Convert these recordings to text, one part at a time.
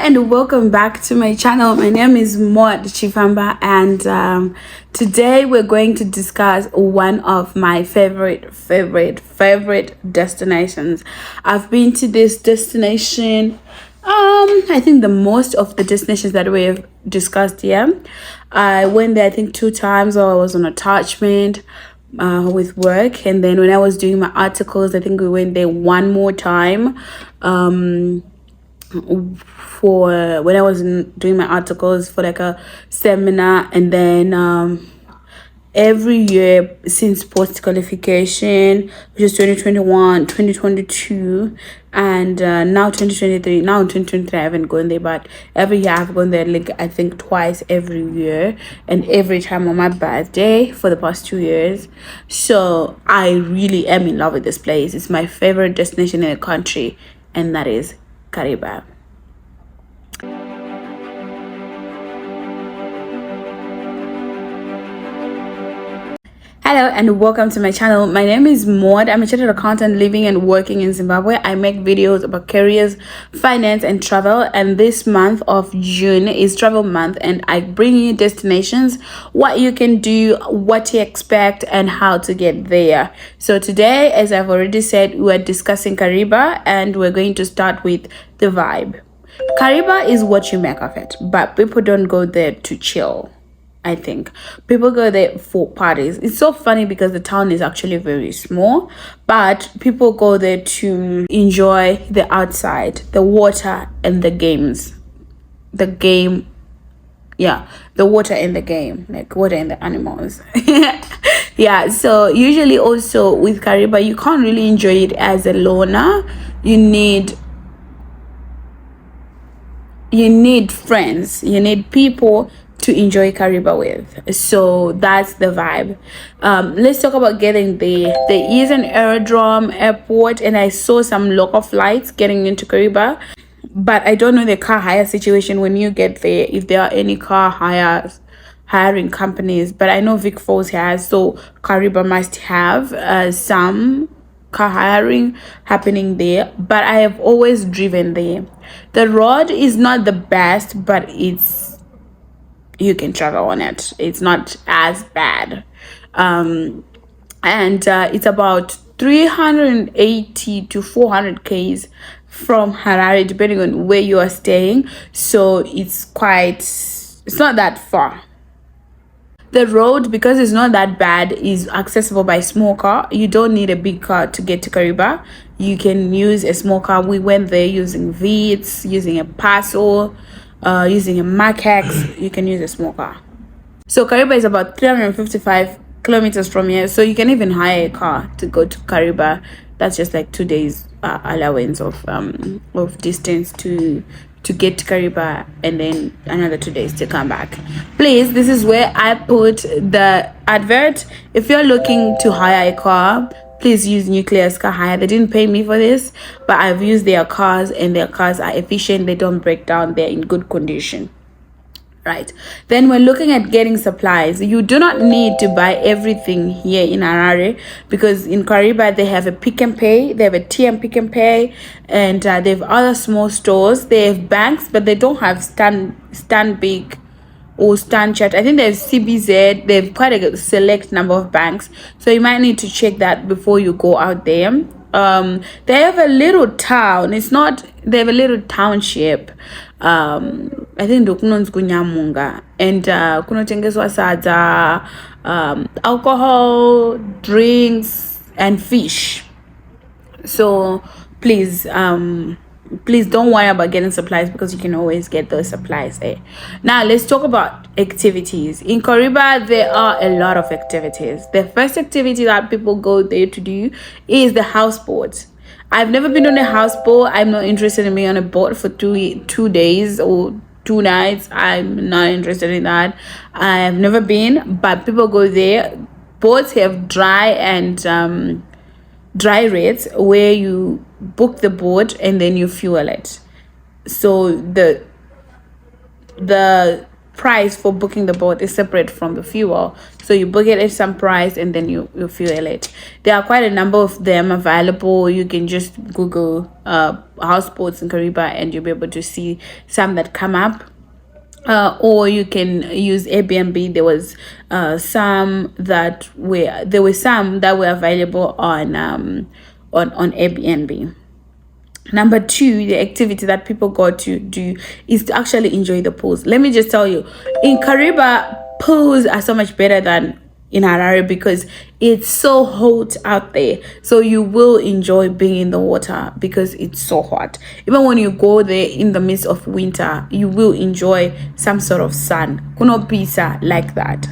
and welcome back to my channel. My name is Maud Chifamba, and today we're going to discuss one of my favorite destinations. I've been to this destination I think the most of the destinations that we have discussed here. I went there I think 2 times, or I was on attachment with work, and then when I was doing my articles I think we went there one more time for when I was doing my articles for like a seminar. And then every year since post qualification, which is 2021, 2022, and now 2023. Now in 2023 I haven't gone there, but every year I've gone there, like I think twice every year, and every time on my birthday for the past 2 years. So I really am in love with this place. It's my favorite destination in the country, and that is Carribea. Hello and welcome to my channel. My name is Maud. I'm a chartered accountant living and working in Zimbabwe. I make videos about careers, finance, and travel. And this month of June is travel month, and I bring you destinations, what you can do, what to expect, and how to get there. So today, as I've already said, we're discussing Kariba, and we're going to start with the vibe. Kariba is what you make of it, but people don't go there to chill. I think people go there for parties. It's so funny because the town is actually very small, but people go there to enjoy the outside, the water, and the games. The water and the game, like water and the animals. Yeah, so usually also with Carribea, you can't really enjoy it as a loner. You need friends, you need people to enjoy Carribea with. So that's the vibe. Let's talk about getting there. There is an airport, and I saw some local flights getting into Carribea, but I don't know the car hire situation when you get there, if there are any car hiring companies. But I know Vic Falls has, so Carribea must have some car hiring happening there. But I have always driven there. The road is not the best, but you can travel on it. It's not as bad. And it's about 380 to 400 k's from Harare, depending on where you are staying. So it's not that far. The road, because it's not that bad, is accessible by small car. You don't need a big car to get to Carribea. You can use a small car. We went there using Vitz, using a Paso, using a Macax. You can use a small car. So Carribea is about 355 kilometers from here, so you can even hire a car to go to Carribea. That's just like 2 days allowance of distance to get to Carribea, and then another 2 days to come back. Please, this is where I put the advert. If you're looking to hire a car, please use Nucleus Car Hire. They didn't pay me for this, but I've used their cars, and their cars are efficient. They don't break down. They're in good condition. Right. Then we're looking at getting supplies. You do not need to buy everything here in Harare, because in Carribea they have a Pick and Pay, they have a TM Pick and Pay, and they have other small stores. They have banks, but they don't have Stand Big or Stand Chat. I think there's CBZ. They have quite a select number of banks, so you might need to check that before you go out there. They have a little town. They have a little township. I think Dokunon's Kunyamunga, and kunotengeswa sadza, alcohol, drinks, and fish. So please don't worry about getting supplies, because you can always get those supplies there. Now let's talk about activities. In Carribea there are a lot of activities. The first activity that people go there to do is the houseboat. I've never been on a houseboat. I'm not interested in being on a boat for two days or 2 nights. I'm not interested in that. I've never been, but people go there. Boats have dry rates, where you book the boat and then you fuel it. So the price for booking the boat is separate from the fuel. So you book it at some price and then you fuel it. There are quite a number of them available. You can just Google houseboats in Kariba and you'll be able to see some that come up. Or you can use Airbnb. There was some that were available on Airbnb. Number 2, the activity that people go to do is to actually enjoy the pools. Let me just tell you, in Carribea, pools are so much better than in Harare because it's so hot out there. So you will enjoy being in the water because it's so hot. Even when you go there in the midst of winter, you will enjoy some sort of sun. Kuno pizza like that.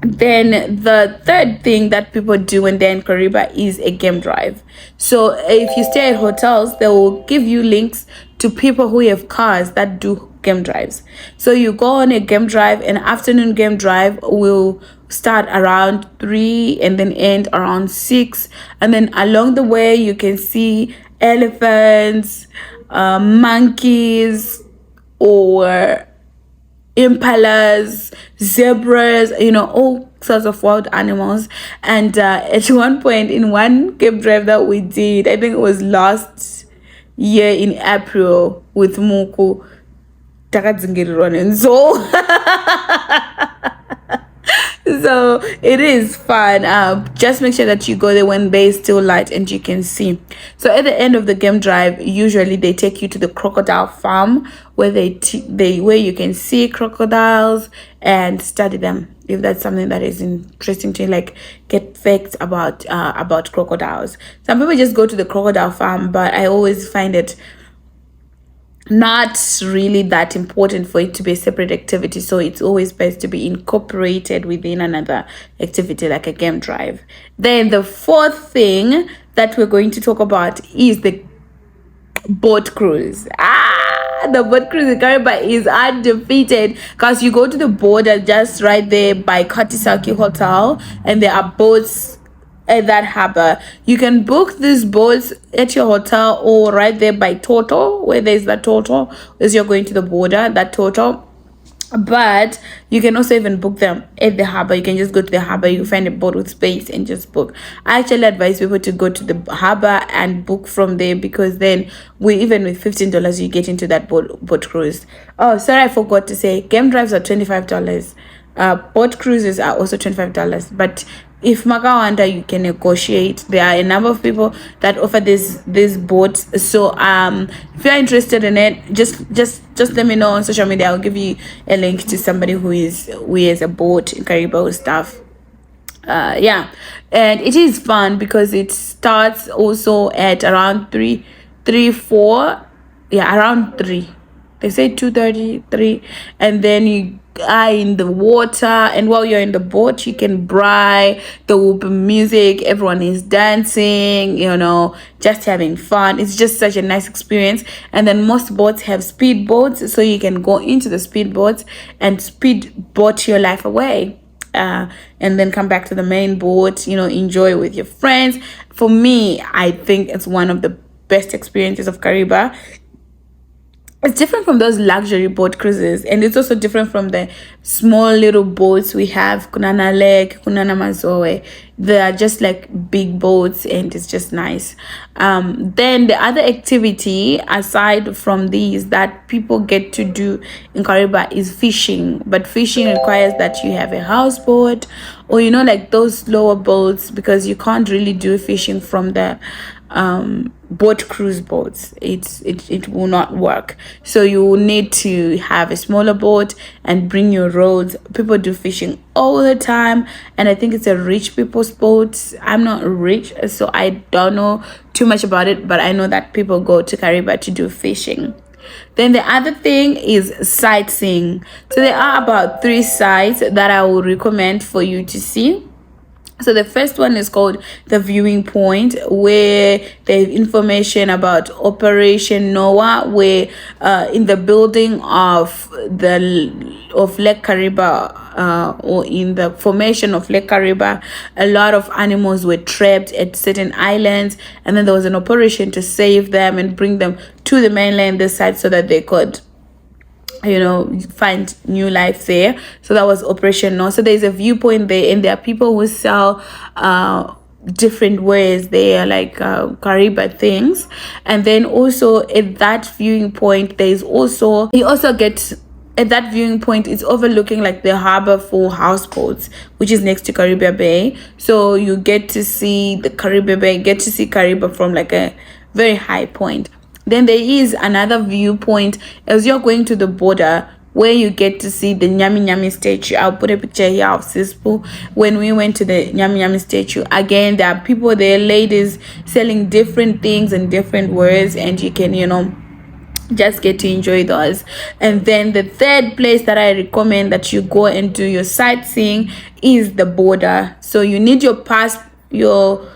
Then the third thing that people do when they're in Kariba is a game drive. So if you stay at hotels, they will give you links to people who have cars that do game drives. So you go on a game drive. An afternoon game drive will start around 3 and then end around 6. And then along the way, you can see elephants, monkeys, or impalas, zebras, all sorts of wild animals. And at one point in one game drive that we did, I think it was last year in April with Muku, and so it is fun. Just make sure that you go there when there is still light and you can see. So at the end of the game drive, usually they take you to the crocodile farm where where you can see crocodiles and study them, if that's something that is interesting to you, like get facts about crocodiles. Some people just go to the crocodile farm, but I always find it not really that important for it to be a separate activity. So it's always best to be incorporated within another activity like a game drive. Then the fourth thing that we're going to talk about is the boat cruise. The boat cruise in Carribea is undefeated because you go to the border just right there by Katisaki Hotel and there are boats at that harbor. You can book these boats at your hotel or right there by Toto, where there's that Toto as you're going to the border, that Toto. But you can also even book them at the harbor. You can just go to the harbor, you find a boat with space and just book. I actually advise people to go to the harbor and book from there because then even with $15 you get into that boat cruise. Oh, sorry, I forgot to say, game drives are $25. Boat cruises are also $25, but if Makawanda, you can negotiate. There are a number of people that offer these boats. So if you're interested in it, just let me know on social media. I'll give you a link to somebody who has a boat in Caribou stuff. And it is fun because it starts also at around 3, 4. Yeah, around 3. They say 2:33, and then you are in the water, and while you're in the boat you can braai. There will be music, everyone is dancing, just having fun. It's just such a nice experience. And then most boats have speed boats, so you can go into the speed boats and speed boat your life away, and then come back to the main boat, enjoy with your friends. For me, I think it's one of the best experiences of Kariba. It's different from those luxury boat cruises, and it's also different from the small little boats we have, Kunana Lake, Kunana Mazoe. They are just like big boats, and it's just nice. Then the other activity aside from these that people get to do in Kariba is fishing. But fishing requires that you have a houseboat or like those lower boats, because you can't really do fishing from the boat cruise boats. It will not work. So you will need to have a smaller boat and bring your rods. People do fishing all the time, and I think it's a rich people's boat. I'm not rich, so I don't know too much about it, but I know that people go to Kariba to do fishing. Then the other thing is sightseeing. So there are about 3 sites that I would recommend for you to see. So the first one is called the viewing point, where they have information about Operation Noah, where in the building of Lake Kariba, or in the formation of Lake Kariba, a lot of animals were trapped at certain islands, and then there was an operation to save them and bring them to the mainland this side so that they could find new life there. So that was operational. So there's a viewpoint there, and there are people who sell different ways there, like Kariba things. And then also at that viewing point, you also get, at that viewing point, it's overlooking like the harbor for houseboats, which is next to Carribea Bay. So you get to see the Carribea Bay, get to see Kariba from like a very high point. Then there is another viewpoint as you're going to the border, where you get to see the Nyami Nyami statue. I'll put a picture here of Sispo. When we went to the Nyami Nyami statue, again, there are people there, ladies selling different things and different words, and you can, just get to enjoy those. And then the third place that I recommend that you go and do your sightseeing is the border. So you need your your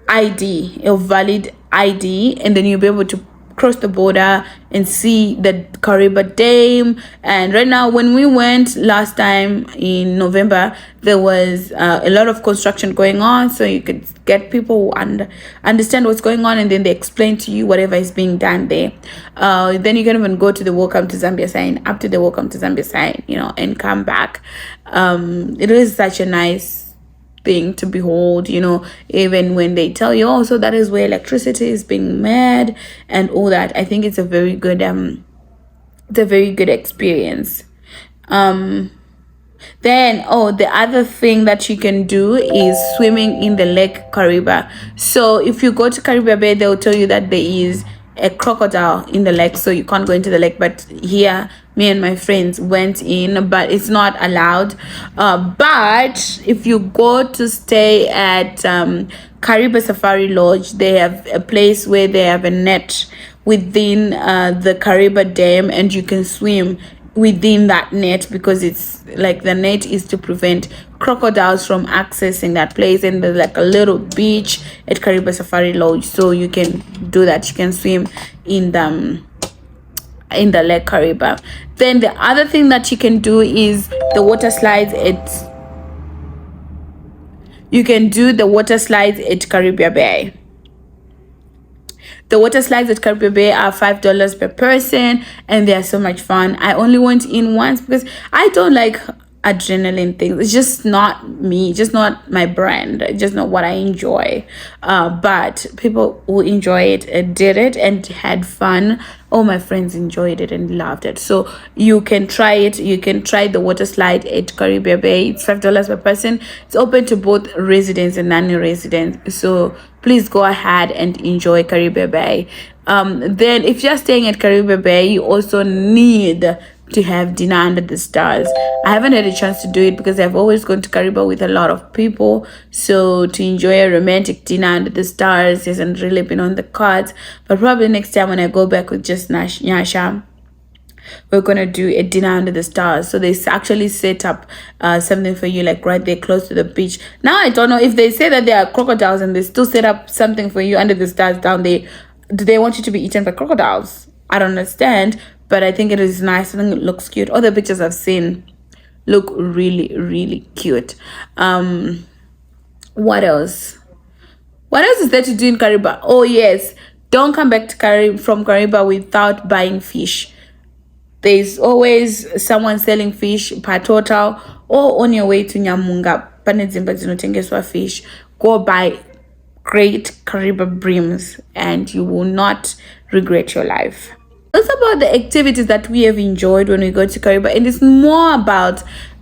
ID, your valid ID, and then you'll be able to cross the border and see the Kariba Dam. And right now, when we went last time in November, there was a lot of construction going on, so you could get people who understand what's going on, and then they explain to you whatever is being done there. Then you can even go to the Welcome to Zambia sign, up to the Welcome to Zambia sign, and come back. It is such a nice thing to behold, even when they tell you, oh, so that is where electricity is being made and all that. I think it's a very good experience. Then the other thing that you can do is swimming in the Lake Kariba. So if you go to Carribea Bay, they'll tell you that there is a crocodile in the lake, so you can't go into the lake. But here, me and my friends went in, but it's not allowed. But if you go to stay at Kariba Safari Lodge, they have a place where they have a net within the Kariba Dam, and you can swim within that net, because it's like the net is to prevent crocodiles from accessing that place. And there's like a little beach at Kariba Safari Lodge, so you can do that. You can swim in the Lake Kariba. Then the other thing that you can do is the water slides you can do the water slides at Carribea Bay. The water slides at Carribea Bay are $5 per person, and they are so much fun. I only went in once because I don't like adrenaline things. It's just not me, just not my brand, just not what I enjoy. But people who enjoy it did it and had fun. All my friends enjoyed it and loved it. So you can try it. You can try the water slide at Carribea Bay. It's $5 per person. It's open to both residents and non-residents. So please go ahead and enjoy Carribea Bay. Then if you're staying at Carribea Bay, you also need to have dinner under the stars. I haven't had a chance to do it because I've always gone to Kariba with a lot of people. So to enjoy a romantic dinner under the stars hasn't really been on the cards. But probably next time when I go back with just Nyasha, we're gonna do a dinner under the stars. So they actually set up something for you, like right there close to the beach. Now I don't know if they say that there are crocodiles and they still set up something for you under the stars down there. Do they want you to be eaten by crocodiles? I don't understand, but I think it is nice. I think it looks cute. All the pictures I've seen look really, really cute. What else? What else is there to do in Kariba? Oh yes, don't come back to from Kariba without buying fish. There's always someone selling fish per total, or on your way to Nyamunga, Panedzimba Zinotengeswa fish. Go buy great Kariba brims and you will not regret your life. It's about the activities that we have enjoyed when we go to Kariba, and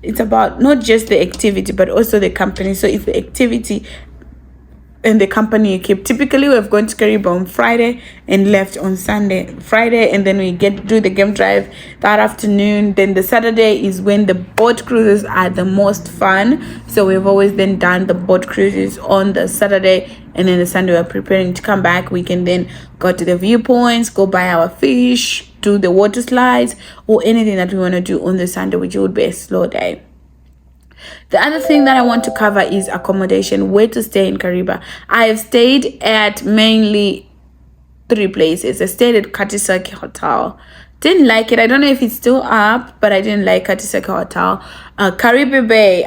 it's about not just the activity but also the company. So it's the activity and the company you keep. Typically we've gone to Kariba on Friday and left on Friday, and then we do the game drive that afternoon. Then the Saturday is when the boat cruises are the most fun, so we've always then done the boat cruises on the Saturday, and then the Sunday we're preparing to come back. We can then go to the viewpoints, go buy our fish, do the water slides, or anything that we want to do on the Sunday, which would be a slow day. The other thing that I want to cover is accommodation, where to stay in Kariba. I have stayed at mainly 3 places. I stayed at Katisaki Hotel. Didn't like it. I don't know if it's still up, but I didn't like Katisaki Hotel. Caribea Bay,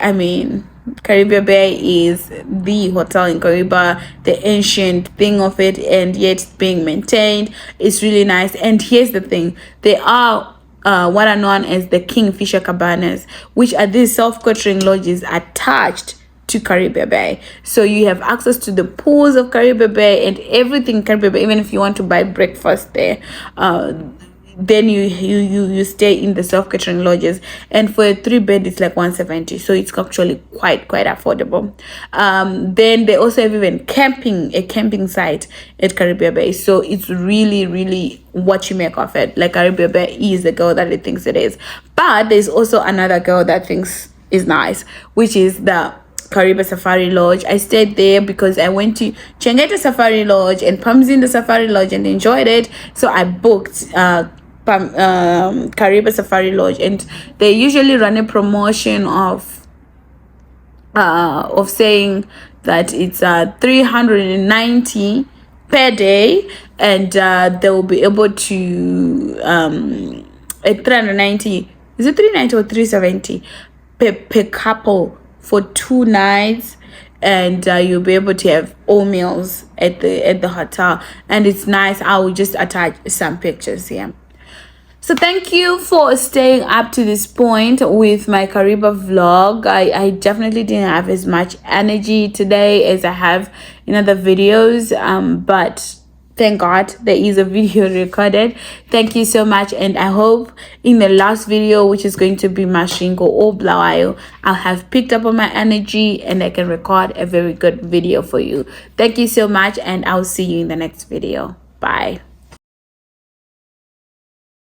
Caribea Bay is the hotel in Kariba, the ancient thing of it, and yet it's being maintained. It's really nice. And here's the thing, there are what are known as the Kingfisher Cabanas, which are these self-catering lodges attached to Carribea Bay. So you have access to the pools of Carribea Bay and everything Carribea Bay. Even if you want to buy breakfast there, then you stay in the self-catering lodges, and for a 3-bed it's like 170, so it's actually quite affordable. Then they also have even a camping site at Carribea Bay, so it's really what you make of it. Like, Carribea Bay is the girl that it thinks it is, but there's also another girl that thinks is nice, which is the Kariba Safari Lodge. I stayed there because I went to Chengeta Safari Lodge and Pamzin Safari Lodge and enjoyed it, so I booked Kariba Safari Lodge, and they usually run a promotion of saying that it's 390 per day, and they will be able to at 390, is it 390 or 370 per couple for 2 nights, and you'll be able to have all meals at the hotel, and it's nice. I will just attach some pictures here. So thank you for staying up to this point with my Kariba vlog. I definitely didn't have as much energy today as I have in other videos, but thank God there is a video recorded. Thank you so much, and I hope in the last video, which is going to be Mashingo or Blawayo, I'll have picked up on my energy and I can record a very good video for you. Thank you so much, and I'll see you in the next video. Bye.